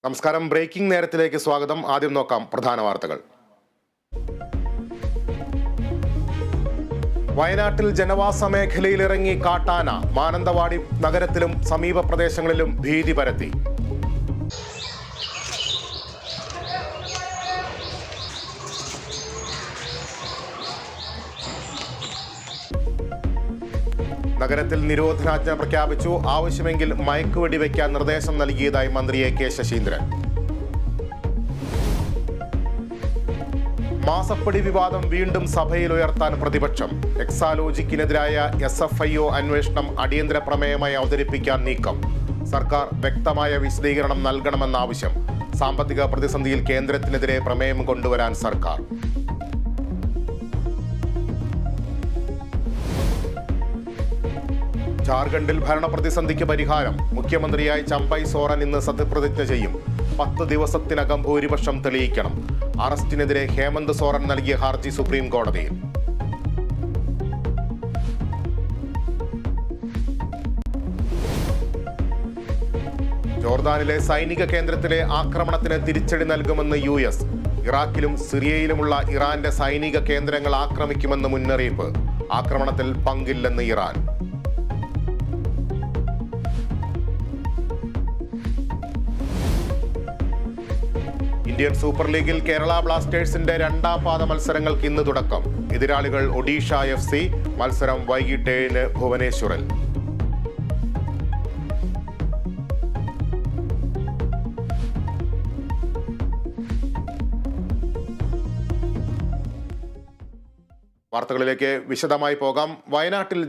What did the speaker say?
നമസ്കാരം. ബ്രേക്കിംഗ് നേരത്തിലേക്ക് സ്വാഗതം. ആദ്യം നോക്കാം പ്രധാന വാർത്തകൾ. വയനാട്ടിൽ ജനവാസ മേഖലയിലിറങ്ങി കാട്ടാന. മാനന്തവാടി നഗരത്തിലും സമീപ പ്രദേശങ്ങളിലും ഭീതി പരത്തി. നഗരത്തിൽ നിരോധനാജ്ഞ പ്രഖ്യാപിച്ചു. ആവശ്യമെങ്കിൽ മയക്കുവെടി വയ്ക്കാൻ നിർദ്ദേശം നൽകിയതായി മന്ത്രി എ കെ ശശീന്ദ്രൻ. മാസപ്പടി വിവാദം വീണ്ടും സഭയിൽ ഉയർത്താൻ പ്രതിപക്ഷം. എക്സാലോജിക്കിനെതിരായ SFIO അന്വേഷണം അടിയന്തര പ്രമേയമായി അവതരിപ്പിക്കാൻ നീക്കം. സർക്കാർ വ്യക്തമായ വിശദീകരണം നൽകണമെന്ന ആവശ്യം. സാമ്പത്തിക പ്രതിസന്ധിയിൽ കേന്ദ്രത്തിനെതിരെ പ്രമേയം കൊണ്ടുവരാൻ സർക്കാർ. ജാർഖണ്ഡിൽ ഭരണപ്രതിസന്ധിക്ക് പരിഹാരം. മുഖ്യമന്ത്രിയായി ചമ്പൈ സോറൻ ഇന്ന് സത്യപ്രതിജ്ഞ ചെയ്യും. 10 ദിവസത്തിനകം ഭൂരിപക്ഷം തെളിയിക്കണം. അറസ്റ്റിനെതിരെ ഹേമന്ത് സോറൻ നൽകിയ ഹർജി സുപ്രീം കോടതിയിൽ. ജോർദാനിലെ സൈനിക കേന്ദ്രത്തിലെ ആക്രമണത്തിന് തിരിച്ചടി നൽകുമെന്ന് US. ഇറാഖിലും സിറിയയിലുമുള്ള ഇറാന്റെ സൈനിക കേന്ദ്രങ്ങൾ ആക്രമിക്കുമെന്ന് മുന്നറിയിപ്പ്. ആക്രമണത്തിൽ പങ്കില്ലെന്ന് ഇറാൻ. ഇന്ത്യൻ സൂപ്പർ ലീഗിൽ കേരള ബ്ലാസ്റ്റേഴ്സിന്റെ രണ്ടാം പാദ മത്സരങ്ങൾക്ക് ഇന്ന് തുടക്കം. എതിരാളികൾ ഒഡീഷ FC. മത്സരം വൈകിട്ട് 7 ഭുവനേശ്വറിൽ. വാർത്തകളിലേക്ക് വിശദമായി പോകാം. വയനാട്ടിൽ